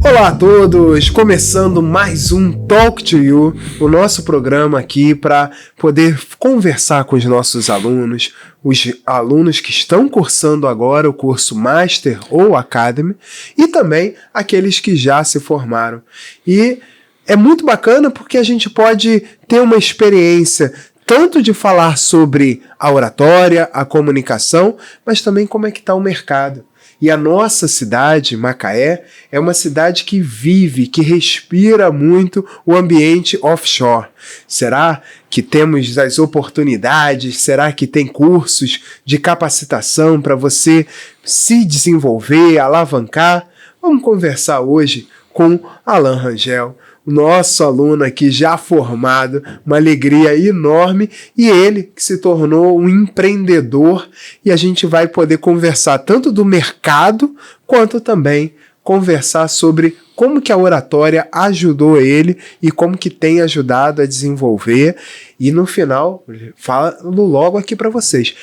Olá a todos, começando mais um Talk to You, o nosso programa aqui para poder conversar com os nossos alunos, os alunos que estão cursando agora o curso Master ou Academy e também aqueles que já se formaram. E é muito bacana porque a gente pode ter uma experiência tanto de falar sobre a oratória, a comunicação, mas também como é que está o mercado. E a nossa cidade, Macaé, é uma cidade que vive, que respira muito o ambiente offshore. Será que temos as oportunidades? Será que tem cursos de capacitação para você se desenvolver, alavancar? Vamos conversar hoje com Alan Rangel, nosso aluno aqui já formado, uma alegria enorme, e ele que se tornou um empreendedor, e a gente vai poder conversar tanto do mercado, quanto também conversar sobre como que a oratória ajudou ele e como que tem ajudado a desenvolver, e no final, falo logo aqui para vocês,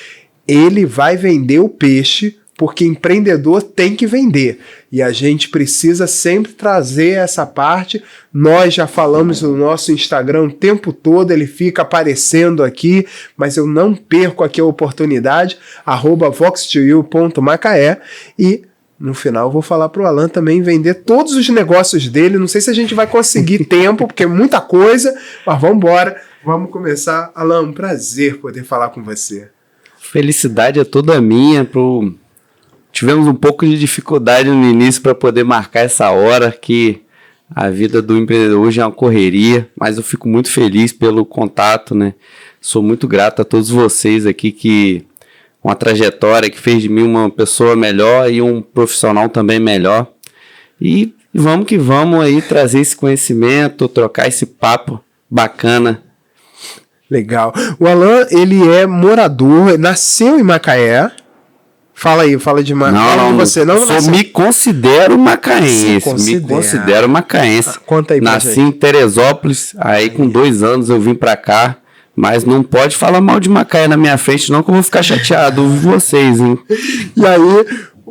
ele vai vender o peixe, porque empreendedor tem que vender. E a gente precisa sempre trazer essa parte. Nós já falamos no nosso Instagram o tempo todo, ele fica aparecendo aqui, mas eu não perco aqui a oportunidade, @vox2u.macaé, e no final vou falar para o Alan também vender todos os negócios dele. Não sei se a gente vai conseguir tempo, porque é muita coisa, mas vamos embora, vamos começar. Alan, um prazer poder falar com você. Felicidade é toda minha. Tivemos um pouco de dificuldade no início para poder marcar essa hora, que a vida do empreendedor hoje é uma correria, mas eu fico muito feliz pelo contato, né? Sou muito grato a todos vocês aqui, que uma trajetória que fez de mim uma pessoa melhor e um profissional também melhor. E vamos que vamos aí trazer esse conhecimento, trocar esse papo bacana. Legal. O Alan, ele é morador, nasceu em Macaé. Fala aí, fala de Macaé. Não, você não nasceu. Me considero macaense. Me considero macaense. Conta aí pra Nasci em Teresópolis, aí com 2 anos eu vim pra cá, mas não pode falar mal de Macaé na minha frente, não, que eu vou ficar chateado com vocês, hein? E aí,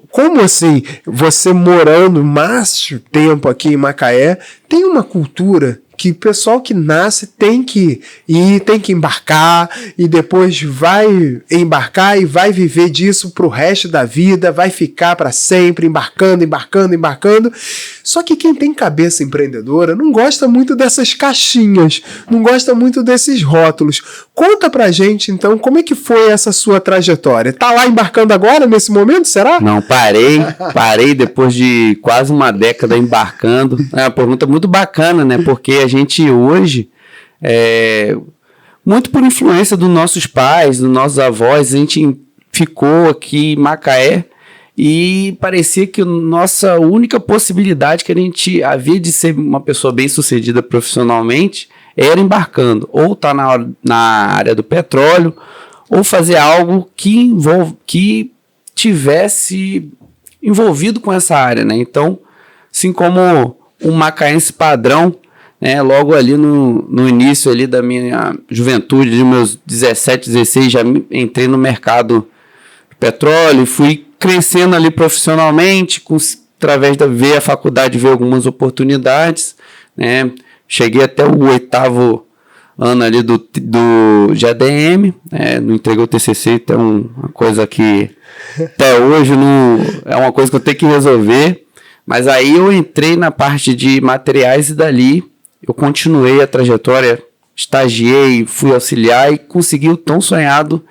como assim, você morando mais tempo aqui em Macaé, tem uma cultura que o pessoal que nasce tem que ir, tem que embarcar, e depois vai embarcar e vai viver disso pro resto da vida, vai ficar para sempre embarcando. Só que quem tem cabeça empreendedora não gosta muito dessas caixinhas, não gosta muito desses rótulos. Conta pra gente, então, como é que foi essa sua trajetória? Tá lá embarcando agora, nesse momento, será? Não, parei depois de quase uma década embarcando. É uma pergunta muito bacana, né? Porque a gente hoje, muito por influência dos nossos pais, dos nossos avós, a gente ficou aqui em Macaé e parecia que a nossa única possibilidade que a gente havia de ser uma pessoa bem-sucedida profissionalmente era embarcando, ou tá na área do petróleo, ou fazer algo que tivesse envolvido com essa área, né? Então, assim como um macaense padrão, né, logo ali no início ali da minha juventude, de meus 17, 16, já entrei no mercado do petróleo e fui crescendo ali profissionalmente, através da ver a faculdade, ver algumas oportunidades, né? Cheguei até o 8º ano ali do GADM, não entreguei o TCC, então uma coisa que até hoje não é uma coisa que eu tenho que resolver, mas aí eu entrei na parte de materiais e dali eu continuei a trajetória, estagiei, fui auxiliar e consegui o tão sonhado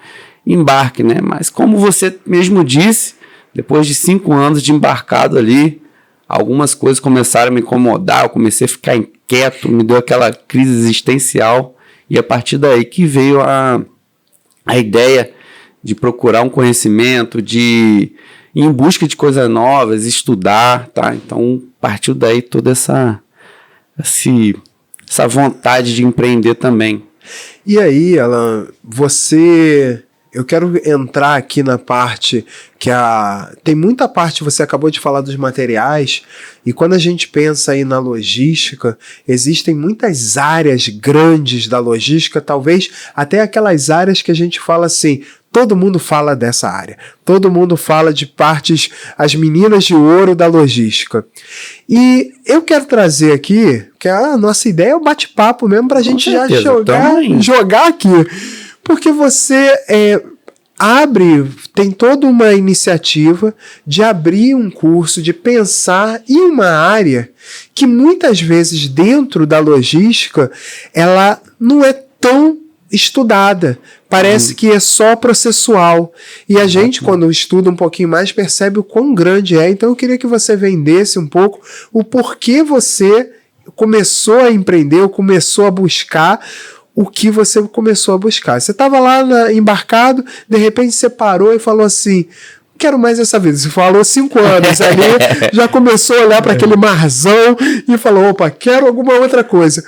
embarque, né? Mas como você mesmo disse, depois de 5 anos de embarcado ali, algumas coisas começaram a me incomodar, eu comecei a ficar inquieto, me deu aquela crise existencial, e a partir daí que veio a ideia de procurar um conhecimento, de ir em busca de coisas novas, estudar, tá? Então partiu daí toda essa vontade de empreender também. E aí, Alan, eu quero entrar aqui na parte tem muita parte, você acabou de falar dos materiais, e quando a gente pensa aí na logística, existem muitas áreas grandes da logística, talvez até aquelas áreas que a gente fala assim, Todo mundo fala dessa área. Todo mundo fala de partes, as meninas de ouro da logística. E eu quero trazer aqui, que a nossa ideia é o bate-papo mesmo, para a gente já jogar aqui. Porque você tem toda uma iniciativa de abrir um curso, de pensar em uma área que muitas vezes dentro da logística, ela não é tão estudada. Parece que é só processual. E a gente, quando estuda um pouquinho mais, percebe o quão grande é. Então eu queria que você vendesse um pouco o porquê você começou a empreender, ou começou a buscar o que você começou a buscar. Você estava lá embarcado, de repente você parou e falou assim: quero mais essa vida. Você falou 5 anos ali, já começou a olhar para aquele marzão e falou: opa, quero alguma outra coisa.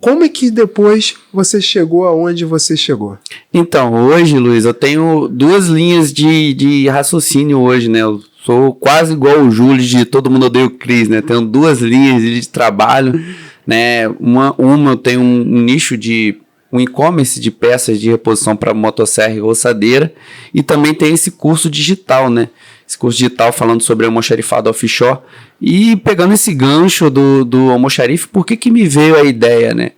Como é que depois você chegou aonde você chegou? Então, hoje, Luiz, eu tenho 2 linhas de raciocínio hoje, né? Eu sou quase igual o Júlio de Todo Mundo Odeia o Cris, né? Tenho 2 linhas de trabalho, né? Uma eu tenho um nicho de um e-commerce de peças de reposição para motosserra e roçadeira, e também tem esse curso digital, né? Esse curso digital falando sobre almoxarifado offshore. E pegando esse gancho do almoxarife, por que me veio a ideia, né?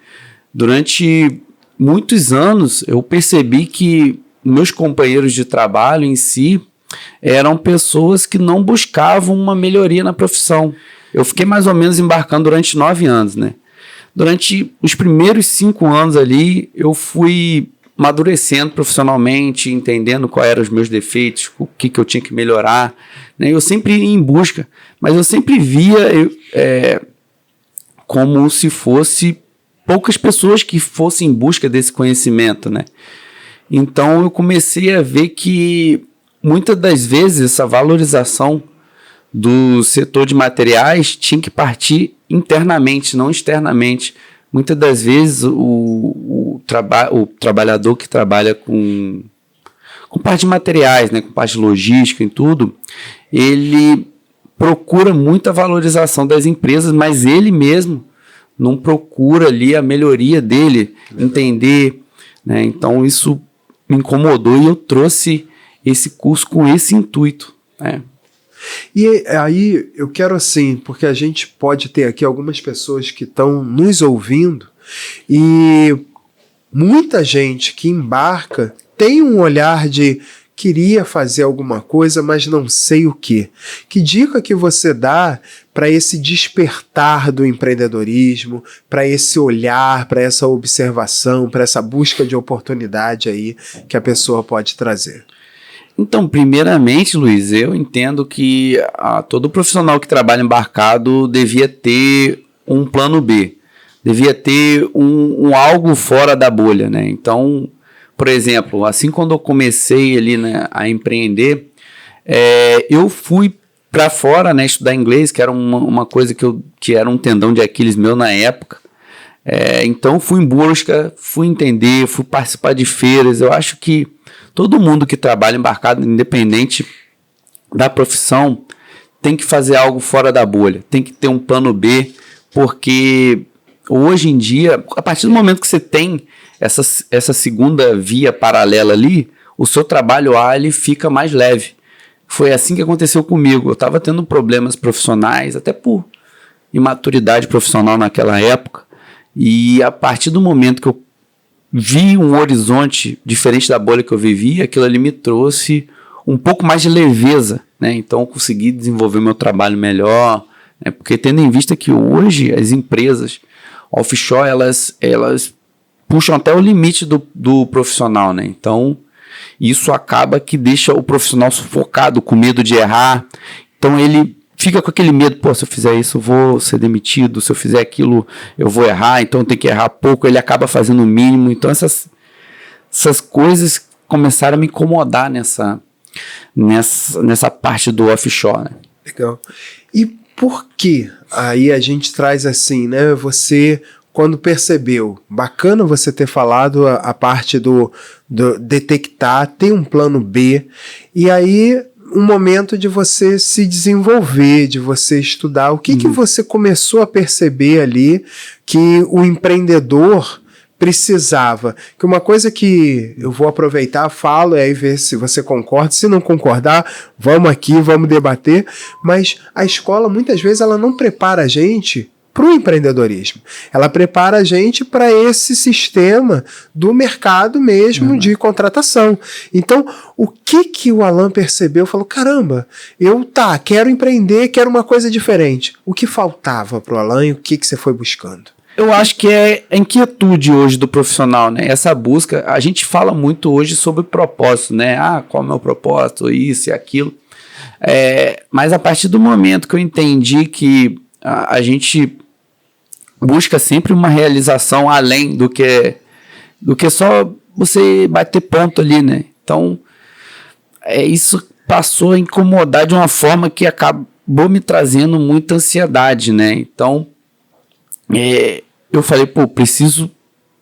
Durante muitos anos eu percebi que meus companheiros de trabalho em si eram pessoas que não buscavam uma melhoria na profissão. Eu fiquei mais ou menos embarcando durante 9 anos, né? Durante os primeiros 5 anos ali, eu fui amadurecendo profissionalmente, entendendo quais eram os meus defeitos, o que eu tinha que melhorar, né? Eu sempre ia em busca, mas eu sempre via como se fosse poucas pessoas que fossem em busca desse conhecimento, né? Então eu comecei a ver que muitas das vezes essa valorização do setor de materiais tinha que partir internamente, não externamente. Muitas das vezes o trabalhador que trabalha com parte de materiais, né, com parte de logística e tudo, ele procura muita valorização das empresas, mas ele mesmo não procura ali a melhoria dele, entender, né? Então isso me incomodou e eu trouxe esse curso com esse intuito, né? E aí eu quero assim, porque a gente pode ter aqui algumas pessoas que estão nos ouvindo e muita gente que embarca tem um olhar de queria fazer alguma coisa, mas não sei o quê. Que dica que você dá para esse despertar do empreendedorismo, para esse olhar, para essa observação, para essa busca de oportunidade aí que a pessoa pode trazer? Então, primeiramente, Luiz, eu entendo que todo profissional que trabalha embarcado devia ter um plano B, devia ter um algo fora da bolha, né? Então, por exemplo, assim quando eu comecei ali, né, a empreender, eu fui para fora, né, estudar inglês, que era uma coisa que era um tendão de Aquiles meu na época. Então, fui em busca, fui entender, fui participar de feiras. Eu acho que todo mundo que trabalha embarcado, independente da profissão, tem que fazer algo fora da bolha, tem que ter um plano B, porque hoje em dia, a partir do momento que você tem essa segunda via paralela ali, o seu trabalho ele fica mais leve. Foi assim que aconteceu comigo. Eu estava tendo problemas profissionais, até por imaturidade profissional naquela época, e a partir do momento que eu vi um horizonte diferente da bolha que eu vivia, aquilo ali me trouxe um pouco mais de leveza, né? Então eu consegui desenvolver meu trabalho melhor, né? Porque tendo em vista que hoje as empresas offshore, elas puxam até o limite do profissional, né? Então isso acaba que deixa o profissional sufocado, com medo de errar. Então ele fica com aquele medo, se eu fizer isso eu vou ser demitido, se eu fizer aquilo eu vou errar, então tem que errar pouco, ele acaba fazendo o mínimo. Então essas coisas começaram a me incomodar nessa parte do offshore, né? Legal. E por que aí a gente traz assim, né? Você, quando percebeu, bacana você ter falado a parte do detectar, ter um plano B, e aí um momento de você se desenvolver, de você estudar. O que você começou a perceber ali que o empreendedor precisava. Que uma coisa que eu vou aproveitar, falo, e aí ver se você concorda. Se não concordar, vamos aqui, vamos debater. Mas a escola, muitas vezes, ela não prepara a gente para o empreendedorismo. Ela prepara a gente para esse sistema do mercado mesmo de contratação. Então, o que o Alan percebeu? Falou, caramba, quero empreender, quero uma coisa diferente. O que faltava para o Alan e o que você foi buscando? Eu acho que é a inquietude hoje do profissional, né? Essa busca, a gente fala muito hoje sobre propósito, né? Qual é o meu propósito, isso e aquilo. Mas a partir do momento que eu entendi que a gente busca sempre uma realização além do que só você bater ponto ali, né? Então, isso passou a incomodar de uma forma que acabou me trazendo muita ansiedade, né? Então, eu falei, preciso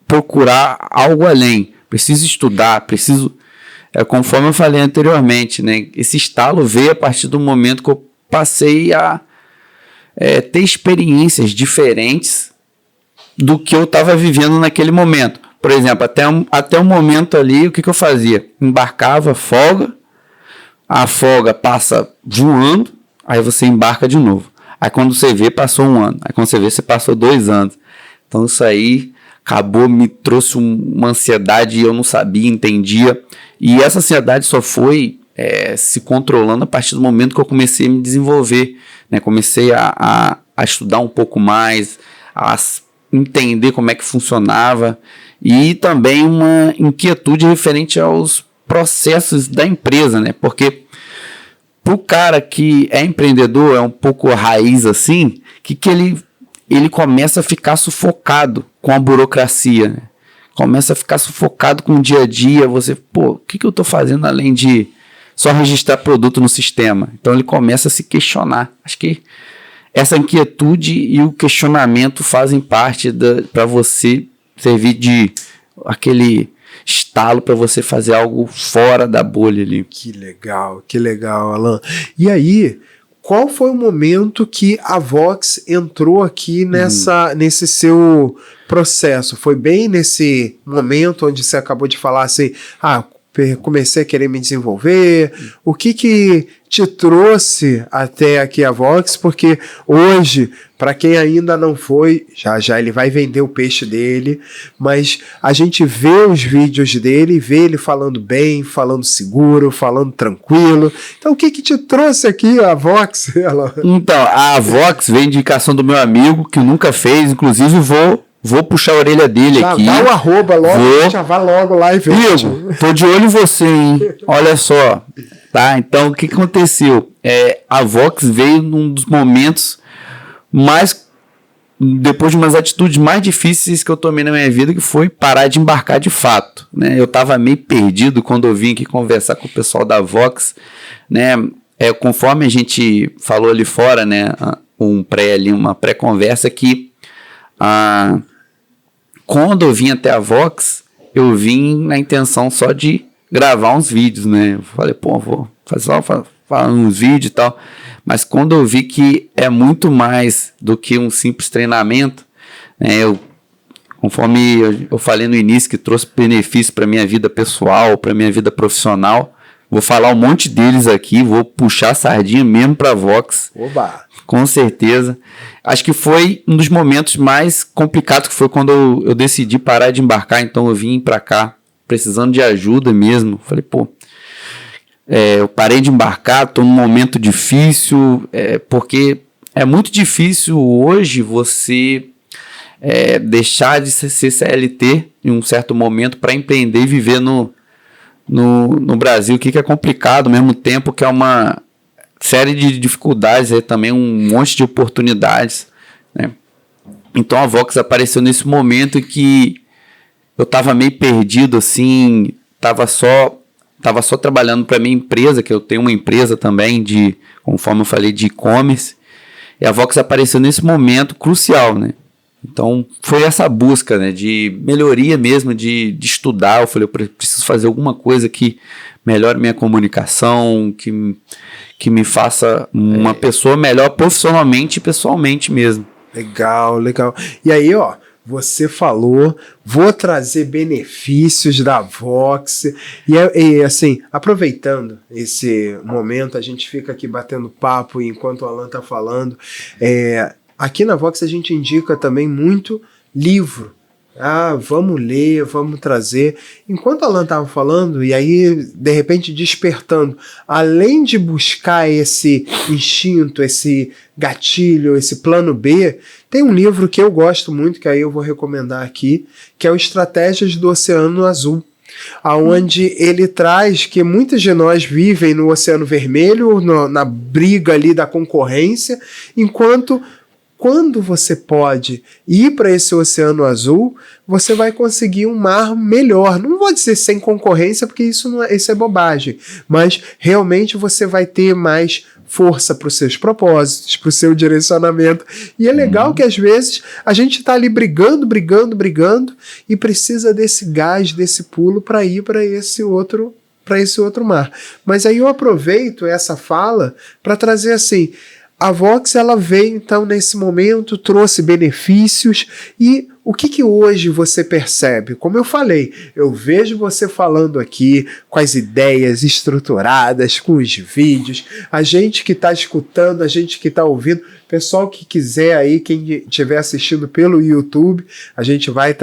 procurar algo além, preciso estudar, conforme eu falei anteriormente, né? Esse estalo veio a partir do momento que eu passei a ter experiências diferentes do que eu estava vivendo naquele momento. Por exemplo, até um momento ali, o que eu fazia? Embarcava, folga, a folga passa voando, aí você embarca de novo. Aí quando você vê, passou 1 ano. Aí quando você vê, você passou 2 anos. Então isso aí me trouxe uma ansiedade e eu não sabia, entendia. E essa ansiedade só foi se controlando a partir do momento que eu comecei a me desenvolver, né? Comecei a estudar um pouco mais, a entender como é que funcionava e também uma inquietude referente aos processos da empresa, né? Porque pro cara que é empreendedor, é um pouco raiz assim, que ele começa a ficar sufocado com a burocracia, né? Começa a ficar sufocado com o dia a dia, o que eu tô fazendo além de só registrar produto no sistema? Então ele começa a se questionar. Acho que essa inquietude e o questionamento fazem parte para você servir de aquele estalo para você fazer algo fora da bolha ali. Que legal, Alan. E aí, qual foi o momento que a Vox entrou aqui nesse seu processo? Foi bem nesse momento onde você acabou de falar assim, comecei a querer me desenvolver. O que te trouxe até aqui a Vox? Porque hoje, para quem ainda não foi, já ele vai vender o peixe dele, mas a gente vê os vídeos dele, vê ele falando bem, falando seguro, falando tranquilo. Então, o que te trouxe aqui a Vox? Então, a Vox veio indicação do meu amigo, que nunca fez, inclusive vou puxar a orelha dele já aqui. Dá o arroba logo, já vai logo lá e vê. Igor, tô de olho em você, hein? Olha só. Tá? Então, o que aconteceu? A Vox veio num dos momentos depois de umas atitudes mais difíceis que eu tomei na minha vida, que foi parar de embarcar de fato, né? Eu tava meio perdido quando eu vim aqui conversar com o pessoal da Vox, né? Conforme a gente falou ali fora, né? Uma pré-conversa que quando eu vim até a Vox, eu vim na intenção só de gravar uns vídeos, né? Eu falei, vou fazer uns vídeos e tal. Mas quando eu vi que é muito mais do que um simples treinamento, né? Conforme eu falei no início, que trouxe benefício para minha vida pessoal, para minha vida profissional, vou falar um monte deles aqui, vou puxar a sardinha mesmo para a Vox. Oba! Com certeza. Acho que foi um dos momentos mais complicados, que foi quando eu decidi parar de embarcar. Então eu vim para cá precisando de ajuda mesmo. Falei, eu parei de embarcar, estou num momento difícil, porque é muito difícil hoje você deixar de ser CLT em um certo momento para empreender e viver no Brasil, que é complicado, ao mesmo tempo que é uma série de dificuldades, também um monte de oportunidades, né? Então a Vox apareceu nesse momento que eu estava meio perdido, assim, estava só trabalhando para minha empresa, que eu tenho uma empresa também conforme eu falei, de e-commerce, e a Vox apareceu nesse momento crucial, né? Então foi essa busca, né, de melhoria mesmo, de estudar. Eu falei, eu preciso fazer alguma coisa que melhore minha comunicação, que me faça uma pessoa melhor profissionalmente e pessoalmente mesmo. Legal. E aí, você falou, vou trazer benefícios da Vox. E assim, aproveitando esse momento, a gente fica aqui batendo papo enquanto o Alan está falando. Aqui na Vox a gente indica também muito livro. Vamos ler, vamos trazer. Enquanto o Alan estava falando, e aí, de repente, despertando, além de buscar esse instinto, esse gatilho, esse plano B, tem um livro que eu gosto muito, que aí eu vou recomendar aqui, que é o Estratégias do Oceano Azul, aonde ele traz que muitos de nós vivem no Oceano Vermelho, na briga ali da concorrência, enquanto quando você pode ir para esse Oceano Azul, você vai conseguir um mar melhor. Não vou dizer sem concorrência, porque isso é bobagem, mas realmente você vai ter mais força para os seus propósitos, para o seu direcionamento. E é legal que às vezes a gente está ali brigando e precisa desse gás, desse pulo para ir para esse outro mar. Mas aí eu aproveito essa fala para trazer assim: a Vox, ela veio então nesse momento, trouxe benefícios, e o que hoje você percebe? Como eu falei, eu vejo você falando aqui com as ideias estruturadas, com os vídeos, a gente que está escutando, a gente que está ouvindo, pessoal que quiser aí, quem estiver assistindo pelo YouTube, a gente vai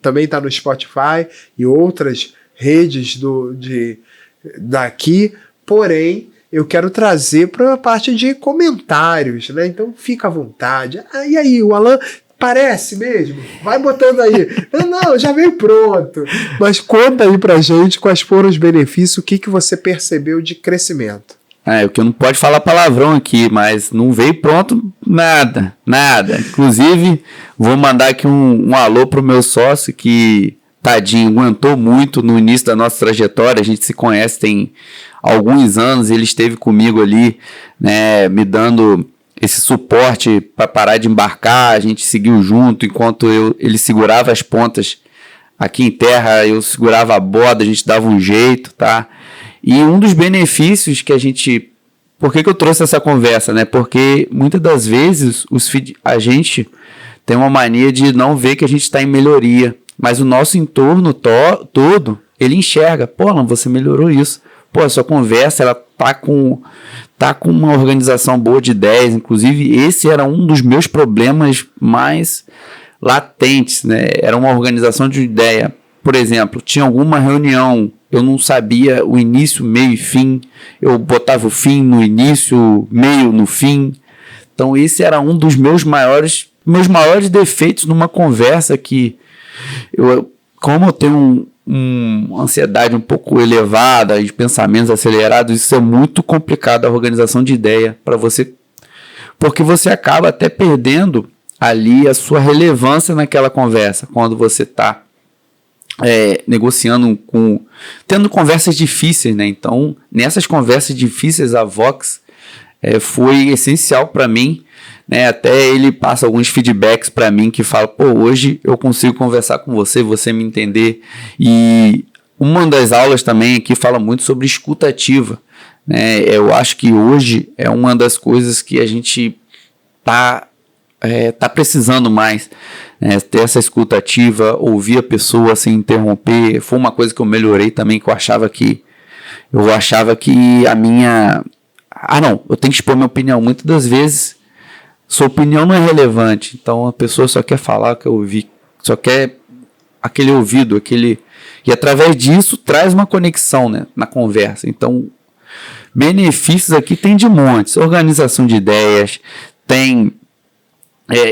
também tá no Spotify e outras redes daqui, porém, eu quero trazer para a parte de comentários, né? Então fica à vontade. E aí, o Alan parece mesmo? Vai botando aí. Não, já veio pronto. Mas conta aí pra gente quais foram os benefícios, o que você percebeu de crescimento. O que eu não pode falar palavrão aqui, mas não veio pronto nada. Inclusive, vou mandar aqui um alô pro meu sócio que, tadinho, aguentou muito no início da nossa trajetória. A gente se conhece tem alguns anos, ele esteve comigo ali, né, me dando esse suporte para parar de embarcar. A gente seguiu junto, enquanto ele segurava as pontas aqui em terra, eu segurava a borda, a gente dava um jeito, tá? E um dos benefícios que a gente... Por que eu trouxe essa conversa, né? Porque muitas das vezes a gente tem uma mania de não ver que a gente está em melhoria, mas o nosso entorno todo, ele enxerga: pô, Alan, você melhorou isso. Pô, a sua conversa, ela tá com uma organização boa de ideias. Inclusive, esse era um dos meus problemas mais latentes, né? Era uma organização de ideia. Por exemplo, tinha alguma reunião, eu não sabia o início, meio e fim. Eu botava o fim no início, meio no fim. Então, esse era um dos meus maiores defeitos numa conversa, que como eu tenho uma ansiedade um pouco elevada, de pensamentos acelerados, isso é muito complicado, a organização de ideia para você, porque você acaba até perdendo ali a sua relevância naquela conversa, quando você está negociando tendo conversas difíceis, né? Então, nessas conversas difíceis, a Vox foi essencial para mim, né? Até ele passa alguns feedbacks para mim que fala: pô, hoje eu consigo conversar com você me entender. E uma das aulas também aqui fala muito sobre escuta ativa, né? Eu acho que hoje é uma das coisas que a gente tá precisando mais, né? Ter essa escuta ativa, ouvir a pessoa sem interromper. Foi uma coisa que eu melhorei também, que eu achava que a minha... eu tenho que expor minha opinião. Muitas das vezes sua opinião não é relevante, então a pessoa só quer falar, quer ouvir, só quer aquele ouvido, e através disso traz uma conexão, né, na conversa. Então, benefícios aqui tem de montes: organização de ideias, tem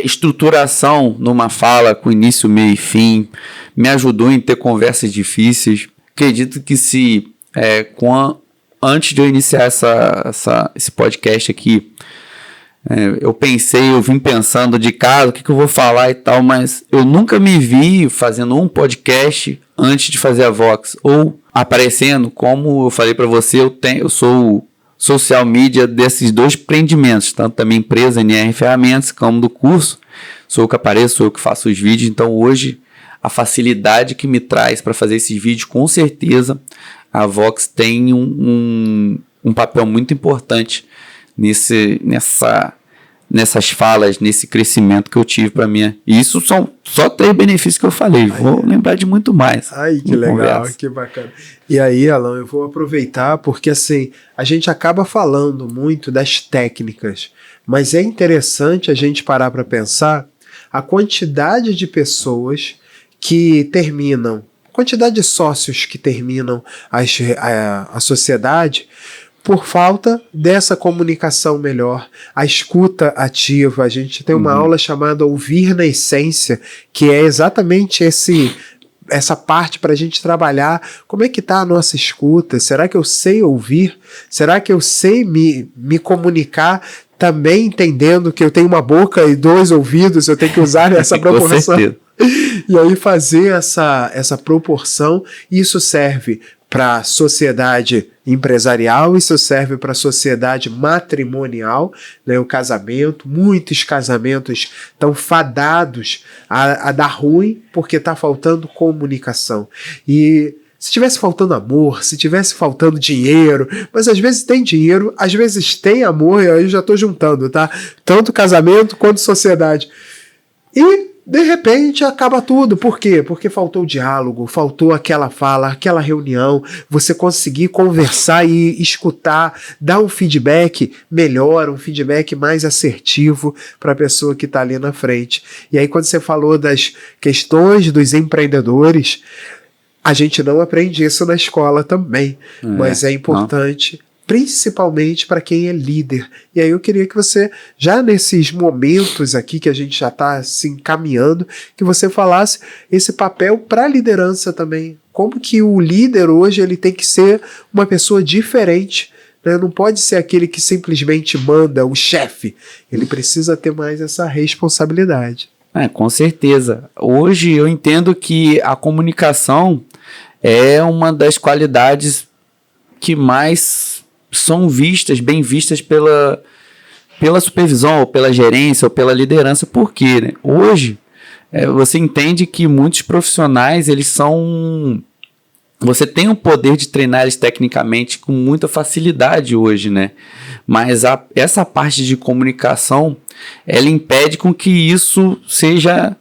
estruturação numa fala com início, meio e fim, me ajudou em ter conversas difíceis. Acredito que antes de eu iniciar esse podcast aqui, eu vim pensando de casa, o que eu vou falar e tal, mas eu nunca me vi fazendo um podcast antes de fazer a Vox, ou aparecendo, como eu falei para você, eu sou social media desses dois empreendimentos, tanto da minha empresa, NR Ferramentas, como do curso. Sou eu que apareço, sou eu que faço os vídeos. Então hoje, a facilidade que me traz para fazer esses vídeos, com certeza, a Vox tem um papel muito importante nessa nessas falas, nesse crescimento que eu tive para mim. E isso são só 3 benefícios que eu falei. Vou lembrar de muito mais. Ai, que legal, que bacana. E aí, Alan, eu vou aproveitar porque assim, a gente acaba falando muito das técnicas, mas é interessante a gente parar para pensar a quantidade de pessoas que terminam, quantidade de sócios que terminam a sociedade por falta dessa comunicação melhor, a escuta ativa. A gente tem uma aula chamada Ouvir na Essência, que é exatamente essa parte para a gente trabalhar como é que está a nossa escuta. Será que eu sei ouvir? Será que eu sei me comunicar também entendendo que eu tenho uma boca e 2 ouvidos, eu tenho que usar essa proporção? E aí fazer essa proporção, isso serve para a sociedade empresarial, isso serve para a sociedade matrimonial, né, o casamento. Muitos casamentos estão fadados a dar ruim porque está faltando comunicação. E se tivesse faltando amor, se tivesse faltando dinheiro, mas às vezes tem dinheiro, às vezes tem amor, e aí eu já estou juntando, tá? Tanto casamento quanto sociedade. E de repente acaba tudo. Por quê? Porque faltou o diálogo, faltou aquela fala, aquela reunião, você conseguir conversar e escutar, dar um feedback melhor, um feedback mais assertivo para a pessoa que está ali na frente. E aí quando você falou das questões dos empreendedores, a gente não aprende isso na escola também, mas é importante, principalmente para quem é líder. E aí eu queria que você, já nesses momentos aqui que a gente já está se encaminhando, que você falasse esse papel para a liderança também. Como que o líder hoje ele tem que ser uma pessoa diferente, né? Não pode ser aquele que simplesmente manda, o chefe. Ele precisa ter mais essa responsabilidade. Com certeza. Hoje eu entendo que a comunicação é uma das qualidades que mais são bem vistas pela supervisão, ou pela gerência, ou pela liderança. Por quê, né? Hoje, você entende que muitos profissionais, você tem o poder de treinar eles tecnicamente com muita facilidade hoje, né? Mas essa parte de comunicação, ela impede com que isso seja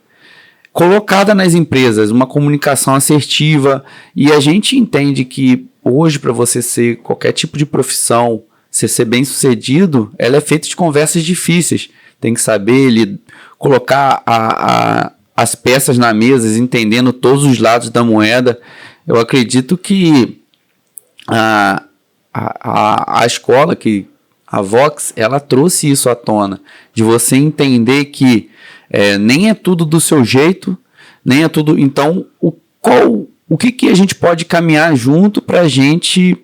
colocada nas empresas, uma comunicação assertiva. E a gente entende que hoje, para você ser qualquer tipo de profissão, ser bem sucedido, ela é feita de conversas difíceis. Tem que saber colocar as peças na mesa, entendendo todos os lados da moeda. Eu acredito que a escola, a Vox, ela trouxe isso à tona, de você entender que nem é tudo do seu jeito, nem é tudo. Então, o que a gente pode caminhar junto para a gente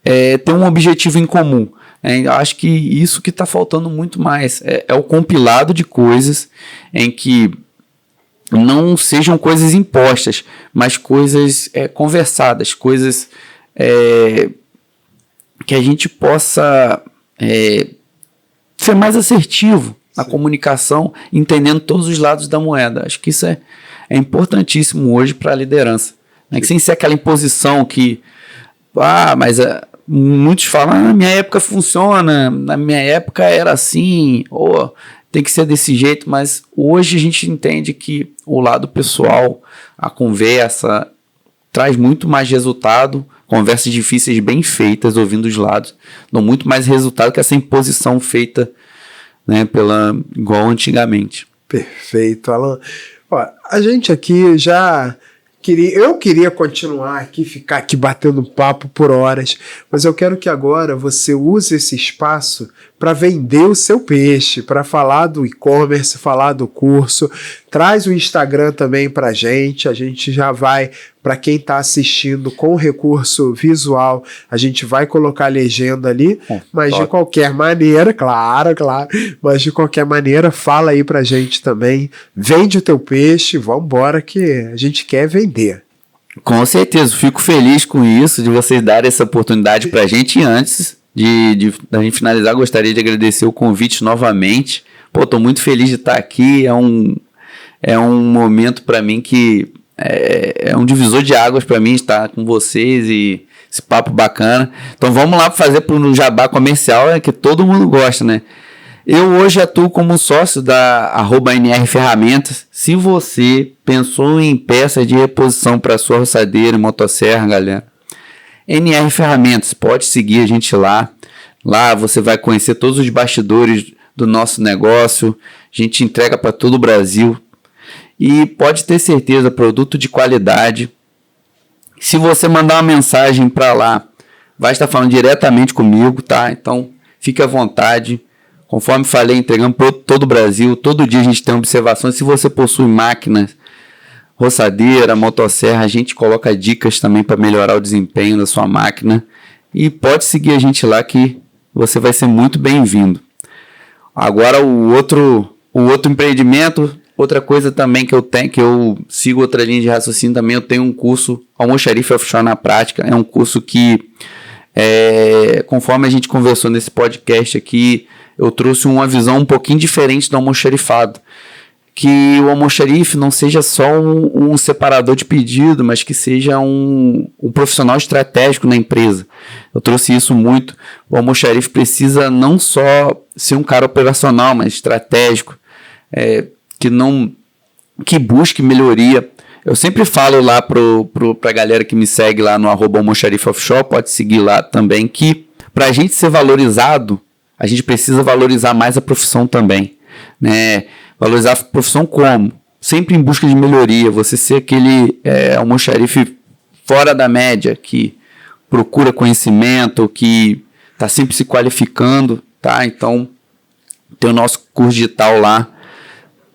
ter um objetivo em comum? Acho que isso que está faltando muito mais é o compilado de coisas em que não sejam coisas impostas, mas coisas conversadas, coisas que a gente possa ser mais assertivo na comunicação, entendendo todos os lados da moeda. Acho que isso é importantíssimo hoje para a liderança. Que sem ser aquela imposição que, mas muitos falam, na minha época funciona, na minha época era assim, ou tem que ser desse jeito, mas hoje a gente entende que o lado pessoal, a conversa, traz muito mais resultado. Conversas difíceis bem feitas, ouvindo os lados, dão muito mais resultado que essa imposição feita, né, igual antigamente. Perfeito, Alan. Ó, a gente aqui eu queria continuar aqui, ficar aqui batendo papo por horas, mas eu quero que agora você use esse espaço para vender o seu peixe, para falar do e-commerce, falar do curso. Traz o Instagram também para a gente já vai, para quem está assistindo com recurso visual, a gente vai colocar a legenda ali, mas de qualquer maneira, claro, mas de qualquer maneira, fala aí para a gente também, vende o teu peixe, vamos embora que a gente quer vender. Com certeza, fico feliz com isso, de vocês darem essa oportunidade para a gente. E antes da gente finalizar, gostaria de agradecer o convite novamente. Tô muito feliz de estar aqui, é um momento para mim que é um divisor de águas para mim estar com vocês e esse papo bacana. Então vamos lá fazer para o jabá comercial, que todo mundo gosta, né? Eu hoje atuo como sócio da @NR Ferramentas. Se você pensou em peças de reposição para sua roçadeira e motosserra, galera, NR Ferramentas, pode seguir a gente lá. Lá você vai conhecer todos os bastidores do nosso negócio. A gente entrega para todo o Brasil. E pode ter certeza, produto de qualidade. Se você mandar uma mensagem para lá, vai estar falando diretamente comigo, tá? Então, fique à vontade. Conforme falei, entregamos para todo o Brasil. Todo dia a gente tem observações. Se você possui máquinas, roçadeira, motosserra, a gente coloca dicas também para melhorar o desempenho da sua máquina. E pode seguir a gente lá que você vai ser muito bem-vindo. Agora o outro empreendimento, outra coisa também que eu tenho, que eu sigo outra linha de raciocínio também, eu tenho um curso Almoxarife Offshore na Prática. É um curso que, conforme a gente conversou nesse podcast aqui, eu trouxe uma visão um pouquinho diferente do almoxarifado. Que o almoxarife não seja só um separador de pedido, mas que seja um profissional estratégico na empresa. Eu trouxe isso muito. O almoxarife precisa não só ser um cara operacional, mas estratégico, que busque melhoria. Eu sempre falo lá pra galera que me segue lá no @almoxarifeoffshore, pode seguir lá também, que pra gente ser valorizado, a gente precisa valorizar mais a profissão também, né? Valorizar a profissão como? Sempre em busca de melhoria. Você ser aquele almoxarife fora da média, que procura conhecimento, que está sempre se qualificando, tá? Então, tem o nosso curso digital lá,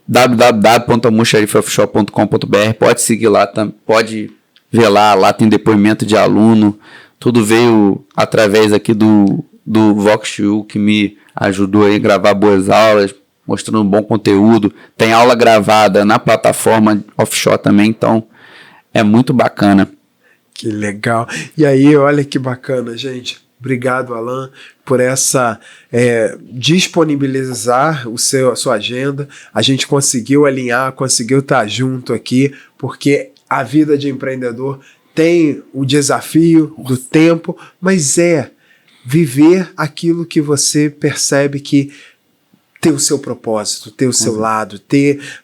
www.almoxarifeoffshore.com.br. Pode seguir lá, pode ver lá tem depoimento de aluno. Tudo veio através aqui do Vox2U, que me ajudou aí a gravar boas aulas, mostrando um bom conteúdo. Tem aula gravada na plataforma offshore também, então é muito bacana. Que legal. E aí, olha que bacana, gente. Obrigado, Alan, por essa disponibilizar a sua agenda. A gente conseguiu alinhar, conseguiu estar junto aqui, porque a vida de empreendedor tem o desafio do tempo, mas viver aquilo que você percebe que ter o seu propósito, ter o seu lado,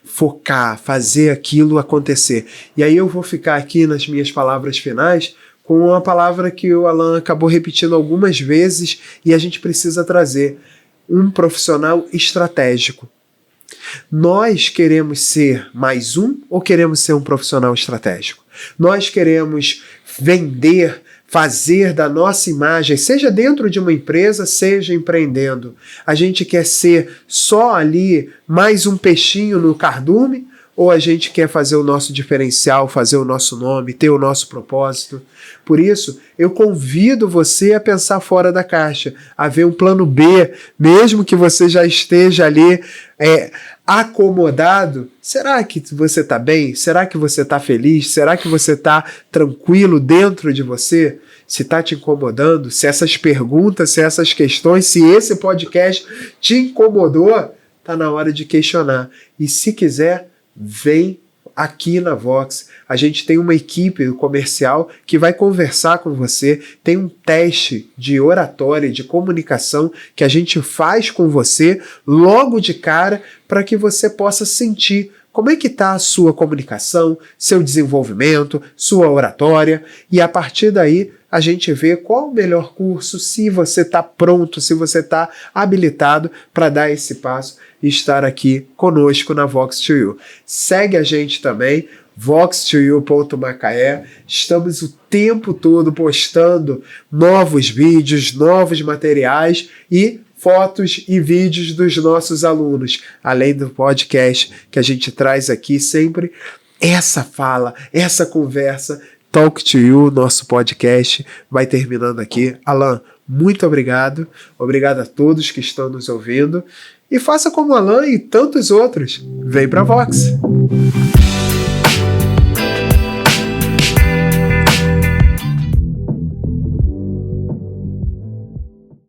focar, fazer aquilo acontecer. E aí eu vou ficar aqui nas minhas palavras finais com uma palavra que o Alan acabou repetindo algumas vezes e a gente precisa trazer: um profissional estratégico. Nós queremos ser mais um ou queremos ser um profissional estratégico? Nós queremos vender, fazer da nossa imagem, seja dentro de uma empresa, seja empreendendo. A gente quer ser só ali mais um peixinho no cardume, ou a gente quer fazer o nosso diferencial, fazer o nosso nome, ter o nosso propósito? Por isso, eu convido você a pensar fora da caixa, a ver um plano B, mesmo que você já esteja ali acomodado. Será que você está bem? Será que você está feliz? Será que você está tranquilo dentro de você? Se está te incomodando, se essas perguntas, se essas questões, se esse podcast te incomodou, está na hora de questionar. E se quiser, vem aqui na Vox. A gente tem uma equipe comercial que vai conversar com você, tem um teste de oratória, de comunicação que a gente faz com você logo de cara para que você possa sentir como é que está a sua comunicação, seu desenvolvimento, sua oratória, e a partir daí a gente vê qual o melhor curso, se você está pronto, se você está habilitado para dar esse passo e estar aqui conosco na Vox2U. Segue a gente também, vox2u.macaé. Estamos o tempo todo postando novos vídeos, novos materiais e fotos e vídeos dos nossos alunos, além do podcast que a gente traz aqui sempre essa fala, essa conversa. Talk2U, nosso podcast, vai terminando aqui. Alan, muito obrigado. Obrigado a todos que estão nos ouvindo. E faça como Alan e tantos outros. Vem pra Vox!